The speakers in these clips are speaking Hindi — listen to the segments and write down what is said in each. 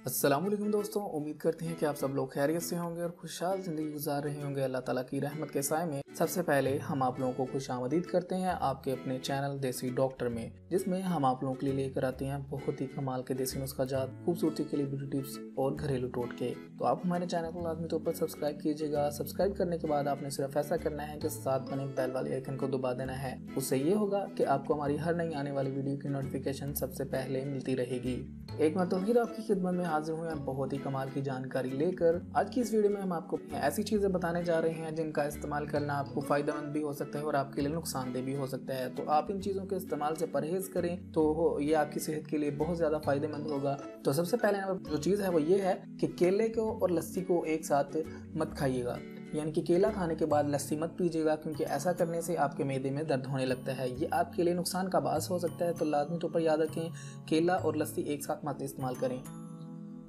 अस्सलाम वालेकुम दोस्तों, उम्मीद करते हैं कि आप सब लोग खैरियत से होंगे और खुशहाल ज़िंदगी गुजार रहे होंगे अल्लाह ताला की रहमत के साए में। सबसे पहले हम आप लोगों को खुशामदीद करते हैं आपके अपने चैनल देसी डॉक्टर में, जिसमें हम आप लोगों के लिए लेकर आते हैं बहुत ही कमाल के देसी नुस्खा जात, खूबसूरती के लिए ब्यूटी टिप्स और घरेलू टोटके। तो आप हमारे चैनल को लाजमी तौर पर सब्सक्राइब कीजिएगा। सब्सक्राइब करने के बाद आपने सिर्फ ऐसा करना है कि साथ बने बेल वाले आइकन को दबा देना है। उससे ये होगा कि आपको हमारी हर नई आने वाली वीडियो की नोटिफिकेशन सबसे पहले मिलती रहेगी। एक बार तो फिर आपकी खिदमत में हाजिर हुए हैं बहुत ही कमाल की जानकारी लेकर। आज की इस वीडियो में हम आपको ऐसी चीजें बताने जा रहे हैं जिनका इस्तेमाल करना आपको फायदेमंद भी हो सकता है और आपके लिए नुकसानदेह भी हो सकता है। तो आप इन चीजों के इस्तेमाल से परहेज करें तो ये आपकी सेहत के लिए बहुत ज्यादा फायदेमंद होगा। तो सबसे पहले जो चीज है वो ये है कि केले को और लस्सी को एक साथ मत खाइएगा, यानी कि केला खाने के बाद लस्सी मत पीजिएगा, क्योंकि ऐसा करने से आपके मैदे में दर्द होने लगता है। ये आपके लिए नुकसान का बायस हो सकता है। तो लाजमी तौर पर याद रखें, केला और लस्सी एक साथ मत इस्तेमाल करें।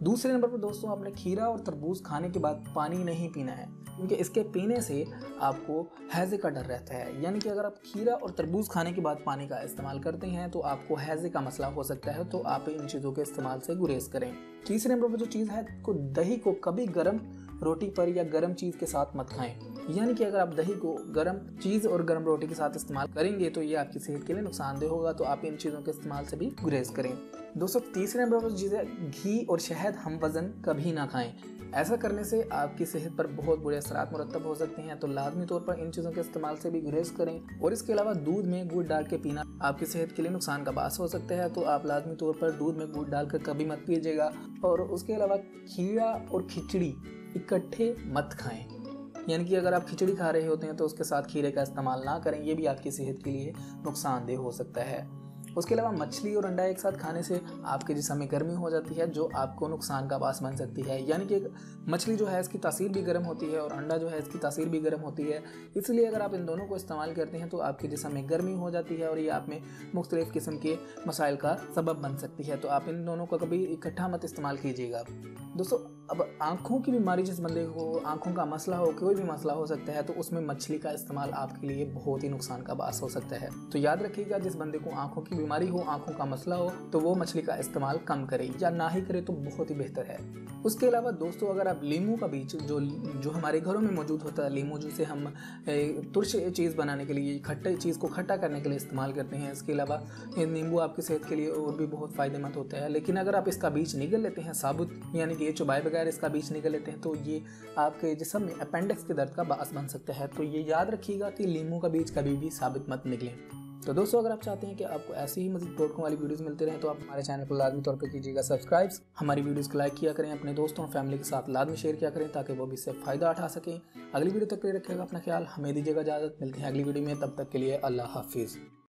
दूसरे नंबर पर दोस्तों, आपने खीरा और तरबूज खाने के बाद पानी नहीं पीना है, क्योंकि इसके पीने से आपको हैजे का डर रहता है। यानी कि अगर आप खीरा और तरबूज खाने के बाद पानी का इस्तेमाल करते हैं तो आपको हैजे का मसला हो सकता है। तो आप इन चीज़ों के इस्तेमाल से गुरेज करें। तीसरे नंबर पर जो चीज़ है, को दही को कभी गर्म रोटी पर या गर्म चीज़ के साथ मत खाएं। यानी कि अगर आप दही को गर्म चीज़ और गर्म रोटी के साथ इस्तेमाल करेंगे तो ये आपकी सेहत के लिए नुकसानदेह होगा। तो आप इन चीज़ों के इस्तेमाल से भी गुरेज करें। दोस्तों, तीसरे नंबर पर चीज़ है, घी और शहद हम वज़न कभी ना खाएं। ऐसा करने से आपकी सेहत पर बहुत बुरे असरात मुरतब हो सकते हैं। तो लाजमी तौर पर इन चीज़ों के इस्तेमाल से भी गुरेज करें। और इसके अलावा दूध में गुड़ डाल के पीना आपकी सेहत के लिए नुकसान का बायस हो सकता है। तो आप लाजमी तौर पर दूध में गुड़ डालकर कभी मत पीजिएगा। और उसके अलावा खीरा और खिचड़ी इकट्ठे मत खाएं। यानी कि अगर आप खिचड़ी खा रहे होते हैं तो उसके साथ खीरे का इस्तेमाल ना करें, ये भी आपकी सेहत के लिए नुकसानदेह हो सकता है। उसके अलावा मछली और अंडा एक साथ खाने से आपके जिस्म में गर्मी हो जाती है, जो आपको नुकसान का बायस बन सकती है। यानी कि मछली जो है इसकी तासीर भी गर्म होती है और अंडा जो है इसकी तासीर भी गर्म होती है। इसलिए अगर आप इन दोनों को इस्तेमाल करते हैं तो आपके जिस्म में गर्मी हो जाती है और ये आप में मुख्तलिफ किस्म के मसाइल का सबब बन सकती है। तो आप इन दोनों का कभी इकट्ठा मत इस्तेमाल कीजिएगा। दोस्तों, अब आंखों की बीमारी जिस बंदे को आंखों का मसला हो, कोई भी मसला हो सकता है, तो उसमें मछली का इस्तेमाल आपके लिए बहुत ही नुकसान का बायस हो सकता है। तो याद रखिएगा, जिस बंदे को आंखों की बीमारी हो, आंखों का मसला हो, तो वो मछली का इस्तेमाल कम करे या ना ही करे तो बहुत ही बेहतर है। उसके अलावा दोस्तों, अगर आप लीमू का बीज जो हमारे घरों में मौजूद होता है, लीमू जिसे हम तुरश चीज़ बनाने के लिए, खट्टे चीज़ को खट्टा करने के लिए इस्तेमाल करते हैं। इसके अलावा नींबू आपकी सेहत के लिए और भी बहुत फ़ायदेमंद होता है। लेकिन अगर आप इसका बीज निगल लेते हैं साबुत, यानी कि चुबाए बगैर इसका बीज निगल लेते हैं, तो ये आपके जिस्म में अपेंडिक्स के दर्द का बायस बन सकता है। तो ये याद रखिएगा कि लीमू का बीज कभी भी साबित मत निकले। तो दोस्तों, अगर आप चाहते हैं कि आपको ऐसी ही मज़ीद टोटकों वाली वीडियोस मिलते रहें तो आप हमारे चैनल को लाजमी तौर पर कीजिएगा सब्सक्राइब। हमारी वीडियोस को लाइक किया करें, अपने दोस्तों और फैमिली के साथ लाजमी शेयर किया करें ताकि वो भी इससे फ़ायदा उठा सकें। अगली वीडियो तक के लिए रखिएगा अपना ख्याल, हमें दीजिएगा इजाज़त। मिलते हैं अगली वीडियो में, तब तक के लिए अल्लाह हाफिज़।